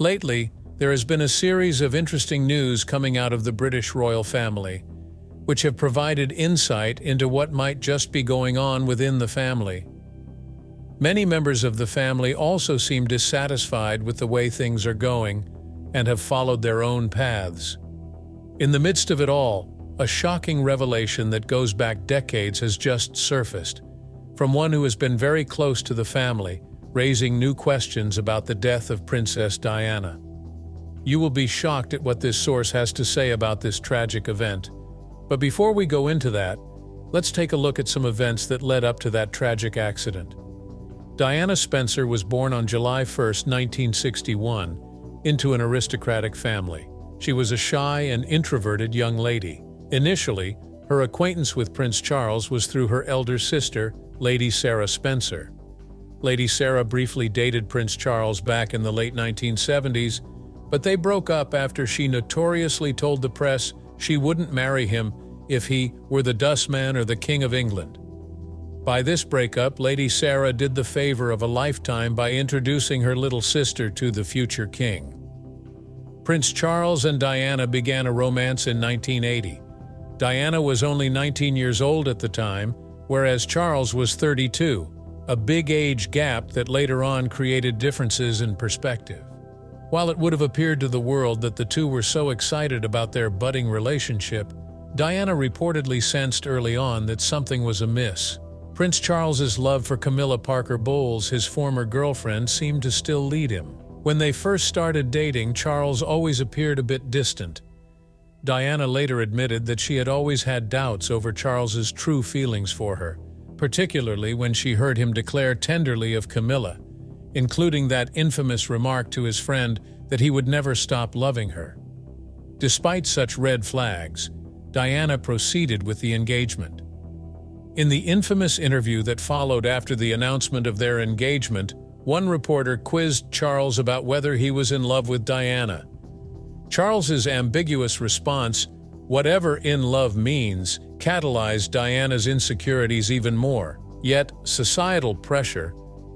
Lately, there has been a series of interesting news coming out of the British royal family, which have provided insight into what might just be going on within the family. Many members of the family also seem dissatisfied with the way things are going and have followed their own paths. In the midst of it all, a shocking revelation that goes back decades has just surfaced, from one who has been very close to the family, raising new questions about the death of Princess Diana. You will be shocked at what this source has to say about this tragic event. But before we go into that, let's take a look at some events that led up to that tragic accident. Diana Spencer was born on July 1, 1961, into an aristocratic family. She was a shy and introverted young lady. Initially, her acquaintance with Prince Charles was through her elder sister, Lady Sarah Spencer. Lady Sarah briefly dated Prince Charles back in the late 1970s, but they broke up after she notoriously told the press she wouldn't marry him if he were the dustman or the King of England. By this breakup, Lady Sarah did the favor of a lifetime by introducing her little sister to the future king. Prince Charles and Diana began a romance in 1980. Diana was only 19 years old at the time, whereas Charles was 32, a big age gap that later on created differences in perspective. While it would have appeared to the world that the two were so excited about their budding relationship, Diana reportedly sensed early on that something was amiss. Prince Charles's love for Camilla Parker Bowles, his former girlfriend, seemed to still lead him. When they first started dating, Charles always appeared a bit distant. Diana later admitted that she had always had doubts over Charles's true feelings for her, particularly when she heard him declare tenderly of Camilla, including that infamous remark to his friend that he would never stop loving her. Despite such red flags, Diana proceeded with the engagement. In the infamous interview that followed after the announcement of their engagement, one reporter quizzed Charles about whether he was in love with Diana. Charles's ambiguous response, "Whatever in love means," catalyzed Diana's insecurities even more. Yet, societal pressure,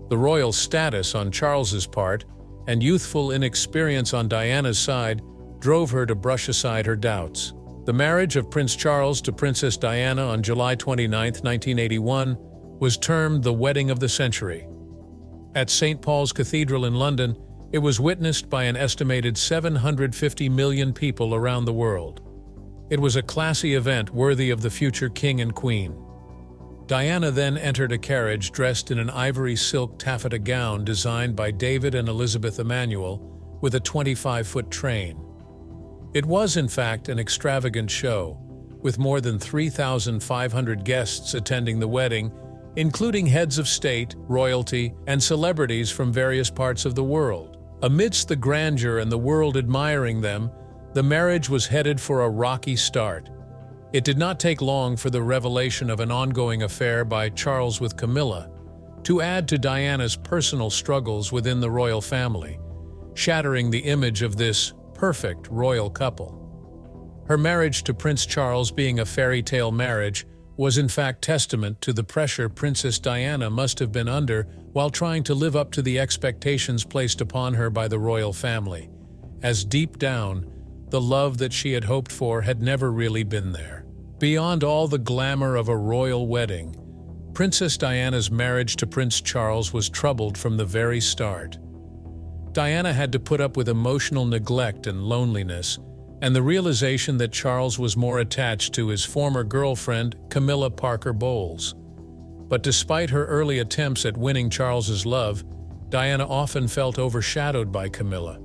the royal status on Charles's part, and youthful inexperience on Diana's side drove her to brush aside her doubts. The marriage of Prince Charles to Princess Diana on July 29, 1981, was termed the wedding of the century. At St. Paul's Cathedral in London, it was witnessed by an estimated 750 million people around the world. It was a classy event worthy of the future king and queen. Diana then entered a carriage dressed in an ivory silk taffeta gown designed by David and Elizabeth Emanuel, with a 25-foot train. It was, in fact, an extravagant show, with more than 3,500 guests attending the wedding, including heads of state, royalty, and celebrities from various parts of the world. Amidst the grandeur and the world admiring them, the marriage was headed for a rocky start. It did not take long for the revelation of an ongoing affair by Charles with Camilla to add to Diana's personal struggles within the royal family, shattering the image of this perfect royal couple. Her marriage to Prince Charles, being a fairy tale marriage, was in fact testament to the pressure Princess Diana must have been under while trying to live up to the expectations placed upon her by the royal family, as deep down, the love that she had hoped for had never really been there. Beyond all the glamour of a royal wedding, Princess Diana's marriage to Prince Charles was troubled from the very start. Diana had to put up with emotional neglect and loneliness, and the realization that Charles was more attached to his former girlfriend, Camilla Parker Bowles. But despite her early attempts at winning Charles's love, Diana often felt overshadowed by Camilla,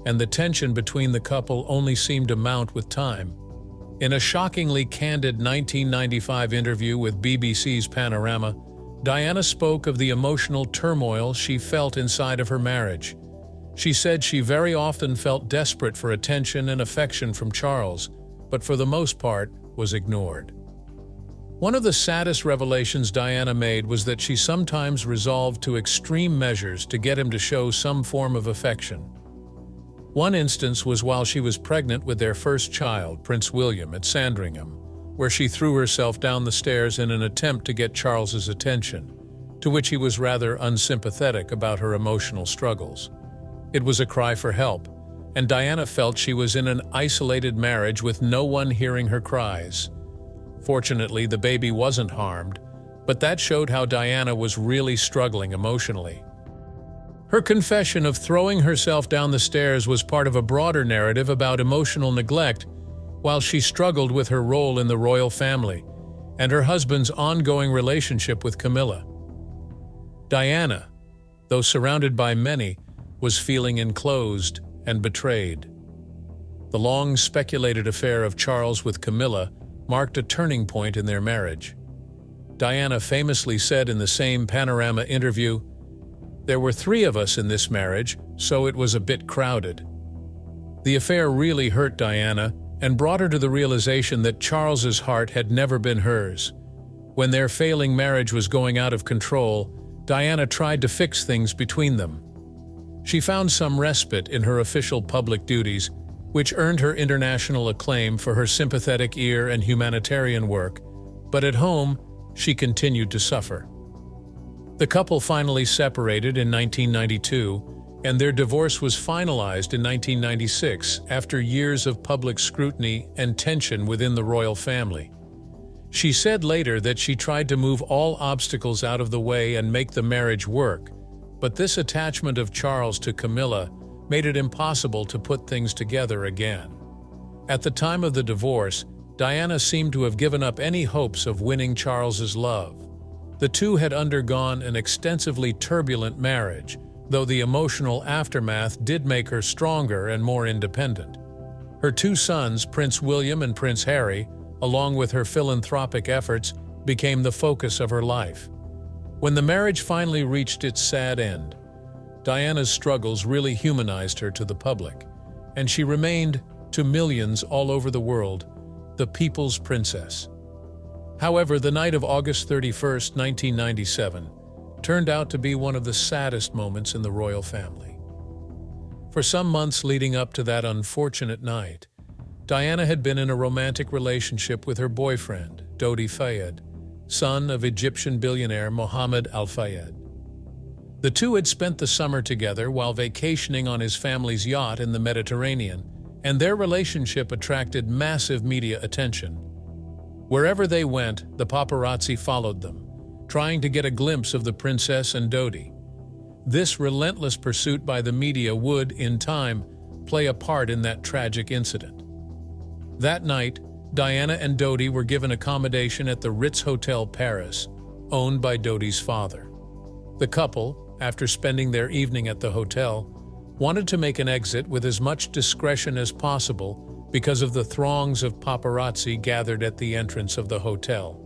and the tension between the couple only seemed to mount with time. In a shockingly candid 1995 interview with BBC's Panorama, Diana spoke of the emotional turmoil she felt inside of her marriage. She said she very often felt desperate for attention and affection from Charles, but for the most part was ignored. One of the saddest revelations Diana made was that she sometimes resolved to extreme measures to get him to show some form of affection. One instance was while she was pregnant with their first child, Prince William, at Sandringham, where she threw herself down the stairs in an attempt to get Charles's attention, to which he was rather unsympathetic about her emotional struggles. It was a cry for help, and Diana felt she was in an isolated marriage with no one hearing her cries. Fortunately, the baby wasn't harmed, but that showed how Diana was really struggling emotionally. Her confession of throwing herself down the stairs was part of a broader narrative about emotional neglect while she struggled with her role in the royal family and her husband's ongoing relationship with Camilla. Diana, though surrounded by many, was feeling enclosed and betrayed. The long-speculated affair of Charles with Camilla marked a turning point in their marriage. Diana famously said in the same Panorama interview, "There were 3 of us in this marriage, so it was a bit crowded." The affair really hurt Diana and brought her to the realization that Charles's heart had never been hers. When their failing marriage was going out of control, Diana tried to fix things between them. She found some respite in her official public duties, which earned her international acclaim for her sympathetic ear and humanitarian work, but at home, she continued to suffer. The couple finally separated in 1992, and their divorce was finalized in 1996 after years of public scrutiny and tension within the royal family. She said later that she tried to move all obstacles out of the way and make the marriage work, but this attachment of Charles to Camilla made it impossible to put things together again. At the time of the divorce, Diana seemed to have given up any hopes of winning Charles's love. The two had undergone an extensively turbulent marriage, though the emotional aftermath did make her stronger and more independent. Her 2 sons, Prince William and Prince Harry, along with her philanthropic efforts, became the focus of her life. When the marriage finally reached its sad end, Diana's struggles really humanized her to the public, and she remained, to millions all over the world, the people's princess. However, the night of August 31, 1997, turned out to be one of the saddest moments in the royal family. For some months leading up to that unfortunate night, Diana had been in a romantic relationship with her boyfriend, Dodi Fayed, son of Egyptian billionaire Mohammed Al Fayed. The two had spent the summer together while vacationing on his family's yacht in the Mediterranean, and their relationship attracted massive media attention. Wherever they went, the paparazzi followed them, trying to get a glimpse of the princess and Dodi. This relentless pursuit by the media would, in time, play a part in that tragic incident. That night, Diana and Dodi were given accommodation at the Ritz Hotel Paris, owned by Dodi's father. The couple, after spending their evening at the hotel, wanted to make an exit with as much discretion as possible because of the throngs of paparazzi gathered at the entrance of the hotel.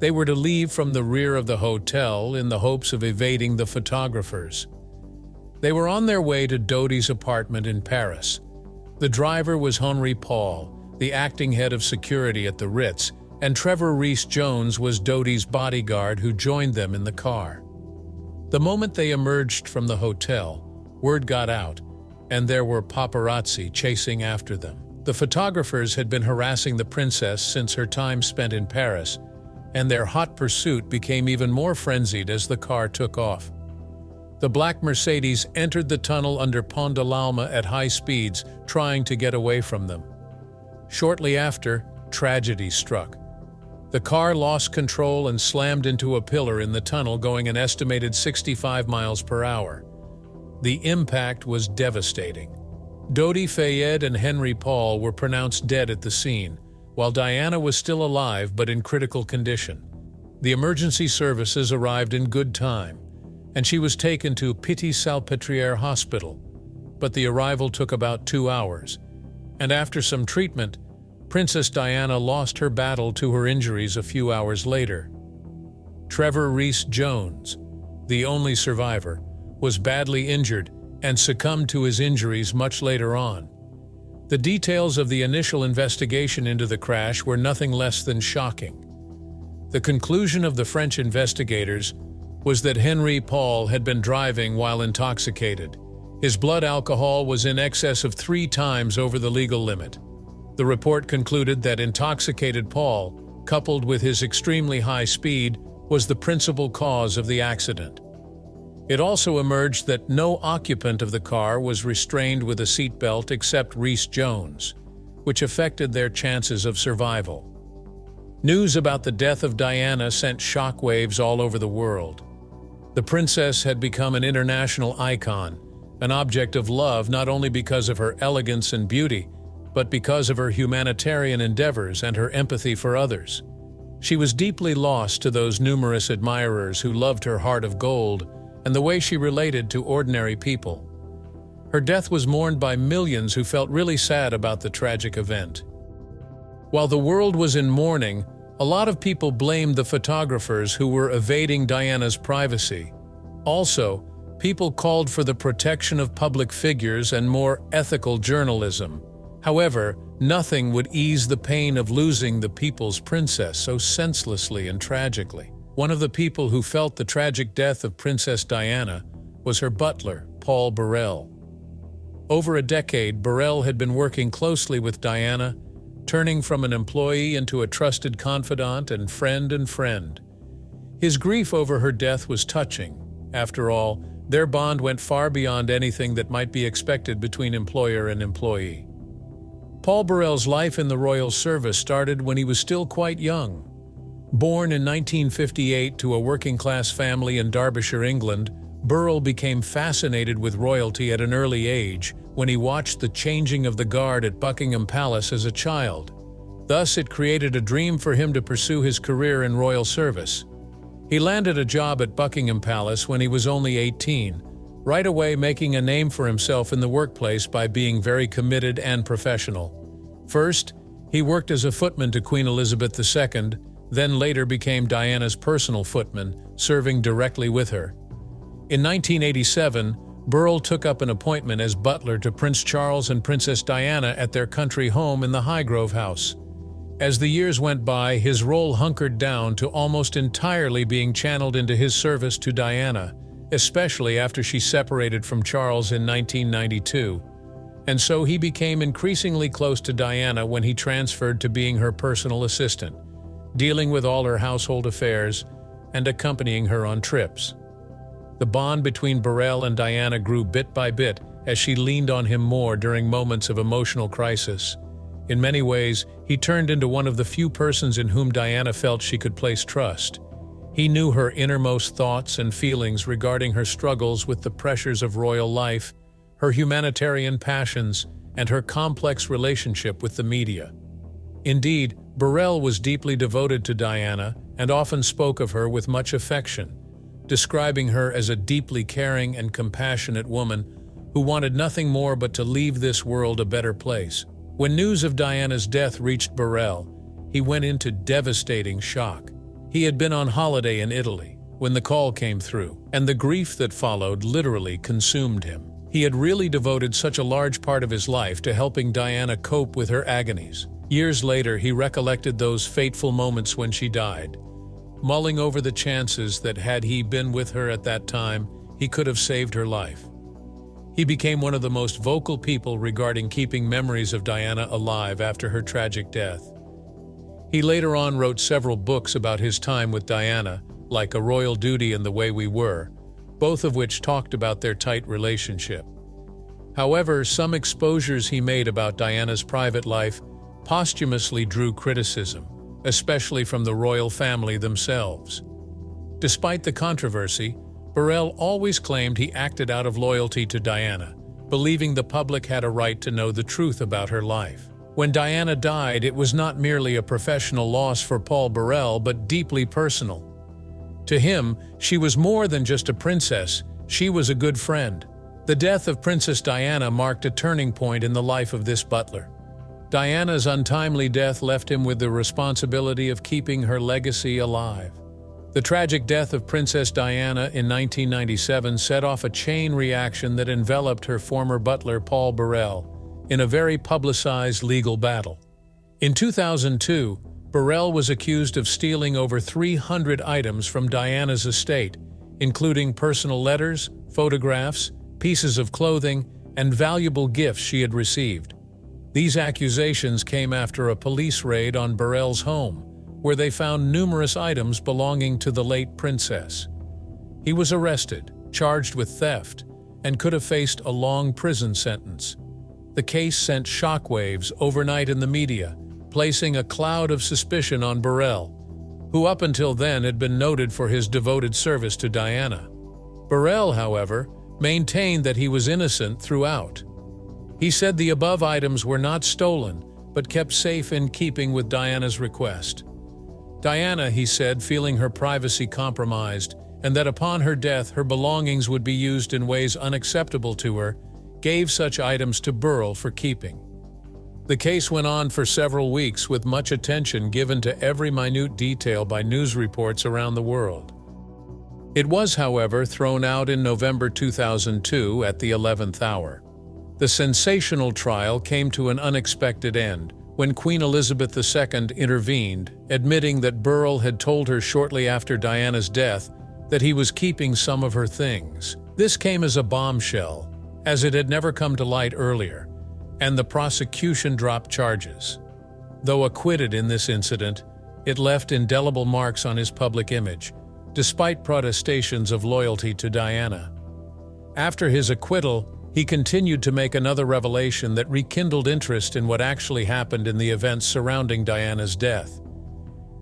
They were to leave from the rear of the hotel in the hopes of evading the photographers. They were on their way to Dodi's apartment in Paris. The driver was Henry Paul, the acting head of security at the Ritz, and Trevor Rees-Jones was Dodi's bodyguard who joined them in the car. The moment they emerged from the hotel, word got out, and there were paparazzi chasing after them. The photographers had been harassing the princess since her time spent in Paris, and their hot pursuit became even more frenzied as the car took off. The black Mercedes entered the tunnel under Pont de l'Alma at high speeds, trying to get away from them. Shortly after, tragedy struck. The car lost control and slammed into a pillar in the tunnel going an estimated 65 miles per hour. The impact was devastating. Dodi Fayed and Henry Paul were pronounced dead at the scene, while Diana was still alive but in critical condition. The emergency services arrived in good time, and she was taken to Pitié-Salpêtrière Hospital, but the arrival took about 2 hours, and after some treatment, Princess Diana lost her battle to her injuries a few hours later. Trevor Rees-Jones, the only survivor, was badly injured and succumbed to his injuries much later on. The details of the initial investigation into the crash were nothing less than shocking. The conclusion of the French investigators was that Henry Paul had been driving while intoxicated. His blood alcohol was in excess of 3 times over the legal limit. The report concluded that intoxicated Paul, coupled with his extremely high speed, was the principal cause of the accident. It also emerged that no occupant of the car was restrained with a seatbelt except Rhys Jones, which affected their chances of survival. News about the death of Diana sent shockwaves all over the world. The princess had become an international icon, an object of love not only because of her elegance and beauty, but because of her humanitarian endeavors and her empathy for others. She was deeply lost to those numerous admirers who loved her heart of gold and the way she related to ordinary people. Her death was mourned by millions who felt really sad about the tragic event. While the world was in mourning, a lot of people blamed the photographers who were evading Diana's privacy. Also, people called for the protection of public figures and more ethical journalism. However, nothing would ease the pain of losing the people's princess so senselessly and tragically. One of the people who felt the tragic death of Princess Diana was her butler, Paul Burrell. Over a decade, Burrell had been working closely with Diana, turning from an employee into a trusted confidant and friend. His grief over her death was touching. After all, their bond went far beyond anything that might be expected between employer and employee. Paul Burrell's life in the royal service started when he was still quite young. Born in 1958 to a working-class family in Derbyshire, England, Burrell became fascinated with royalty at an early age when he watched the changing of the guard at Buckingham Palace as a child. Thus, it created a dream for him to pursue his career in royal service. He landed a job at Buckingham Palace when he was only 18, right away making a name for himself in the workplace by being very committed and professional. First, he worked as a footman to Queen Elizabeth II, then later became Diana's personal footman, serving directly with her. In 1987, Burrell took up an appointment as butler to Prince Charles and Princess Diana at their country home in the Highgrove House. As the years went by, his role hunkered down to almost entirely being channeled into his service to Diana, especially after she separated from Charles in 1992. And so he became increasingly close to Diana when he transferred to being her personal assistant, dealing with all her household affairs and accompanying her on trips. The bond between Burrell and Diana grew bit by bit as she leaned on him more during moments of emotional crisis. In many ways, he turned into one of the few persons in whom Diana felt she could place trust. He knew her innermost thoughts and feelings regarding her struggles with the pressures of royal life, her humanitarian passions, and her complex relationship with the media. Indeed, Burrell was deeply devoted to Diana and often spoke of her with much affection, describing her as a deeply caring and compassionate woman who wanted nothing more but to leave this world a better place. When news of Diana's death reached Burrell, he went into devastating shock. He had been on holiday in Italy when the call came through, and the grief that followed literally consumed him. He had really devoted such a large part of his life to helping Diana cope with her agonies. Years later, he recollected those fateful moments when she died, mulling over the chances that had he been with her at that time, he could have saved her life. He became one of the most vocal people regarding keeping memories of Diana alive after her tragic death. He later on wrote several books about his time with Diana, like A Royal Duty and The Way We Were, both of which talked about their tight relationship. However, some exposures he made about Diana's private life posthumously drew criticism, especially from the royal family themselves. Despite the controversy, Burrell always claimed he acted out of loyalty to Diana, believing the public had a right to know the truth about her life. When Diana died, it was not merely a professional loss for Paul Burrell, but deeply personal. To him, she was more than just a princess, she was a good friend. The death of Princess Diana marked a turning point in the life of this butler. Diana's untimely death left him with the responsibility of keeping her legacy alive. The tragic death of Princess Diana in 1997 set off a chain reaction that enveloped her former butler Paul Burrell in a very publicized legal battle. In 2002, Burrell was accused of stealing over 300 items from Diana's estate, including personal letters, photographs, pieces of clothing, and valuable gifts she had received. These accusations came after a police raid on Burrell's home, where they found numerous items belonging to the late princess. He was arrested, charged with theft, and could have faced a long prison sentence. The case sent shockwaves overnight in the media, placing a cloud of suspicion on Burrell, who up until then had been noted for his devoted service to Diana. Burrell, however, maintained that he was innocent throughout. He said the above items were not stolen, but kept safe in keeping with Diana's request. Diana, he said, feeling her privacy compromised, and that upon her death her belongings would be used in ways unacceptable to her, gave such items to Burrell for keeping. The case went on for several weeks with much attention given to every minute detail by news reports around the world. It was, however, thrown out in November 2002 at the 11th hour. The sensational trial came to an unexpected end when Queen Elizabeth II intervened, admitting that Burrell had told her shortly after Diana's death that he was keeping some of her things. This came as a bombshell, as it had never come to light earlier, and the prosecution dropped charges. Though acquitted in this incident, it left indelible marks on his public image, despite protestations of loyalty to Diana. After his acquittal, he continued to make another revelation that rekindled interest in what actually happened in the events surrounding Diana's death.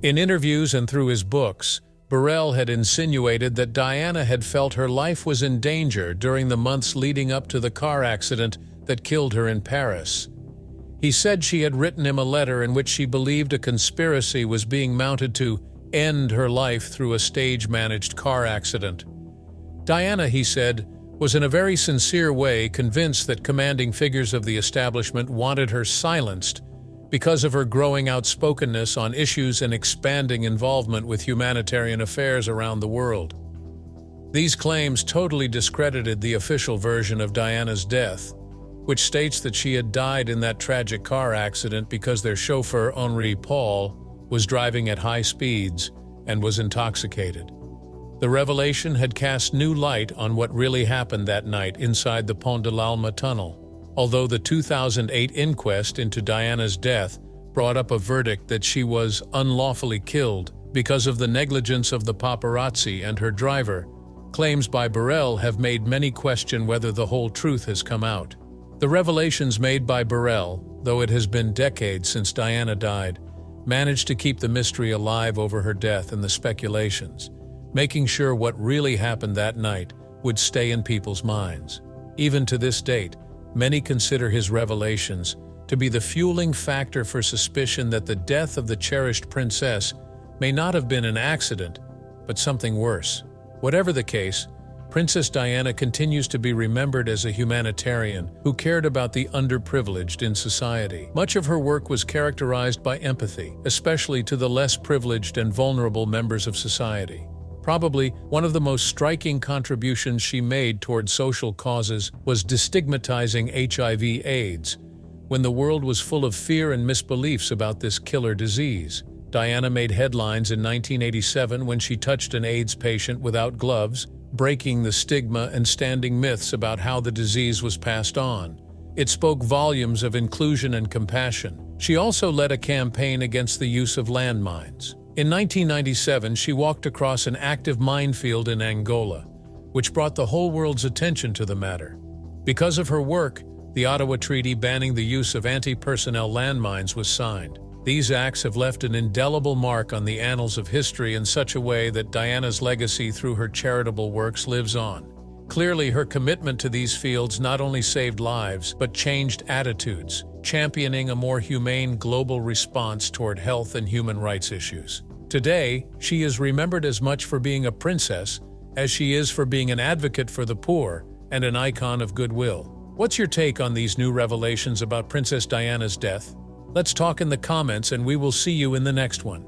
In interviews and through his books, Burrell had insinuated that Diana had felt her life was in danger during the months leading up to the car accident that killed her in Paris. He said she had written him a letter in which she believed a conspiracy was being mounted to end her life through a stage-managed car accident. Diana, he said, was in a very sincere way convinced that commanding figures of the establishment wanted her silenced because of her growing outspokenness on issues and expanding involvement with humanitarian affairs around the world. These claims totally discredited the official version of Diana's death, which states that she had died in that tragic car accident because their chauffeur, Henri Paul, was driving at high speeds and was intoxicated. The revelation had cast new light on what really happened that night inside the Pont de l'Alma tunnel, although the 2008 inquest into Diana's death brought up a verdict that she was unlawfully killed because of the negligence of the paparazzi and her driver. Claims by Burrell have made many question whether the whole truth has come out. The revelations made by Burrell, though it has been decades since Diana died, managed to keep the mystery alive over her death and the speculations, making sure what really happened that night would stay in people's minds. Even to this date, many consider his revelations to be the fueling factor for suspicion that the death of the cherished princess may not have been an accident, but something worse. Whatever the case, Princess Diana continues to be remembered as a humanitarian who cared about the underprivileged in society. Much of her work was characterized by empathy, especially to the less privileged and vulnerable members of society. Probably one of the most striking contributions she made toward social causes was destigmatizing HIV/AIDS, when the world was full of fear and misbeliefs about this killer disease. Diana made headlines in 1987 when she touched an AIDS patient without gloves, breaking the stigma and standing myths about how the disease was passed on. It spoke volumes of inclusion and compassion. She also led a campaign against the use of landmines. In 1997, she walked across an active minefield in Angola, which brought the whole world's attention to the matter. Because of her work, the Ottawa Treaty banning the use of anti-personnel landmines was signed. These acts have left an indelible mark on the annals of history in such a way that Diana's legacy through her charitable works lives on. Clearly, her commitment to these fields not only saved lives, but changed attitudes, championing a more humane global response toward health and human rights issues. Today, she is remembered as much for being a princess as she is for being an advocate for the poor and an icon of goodwill. What's your take on these new revelations about Princess Diana's death? Let's talk in the comments, and we will see you in the next one.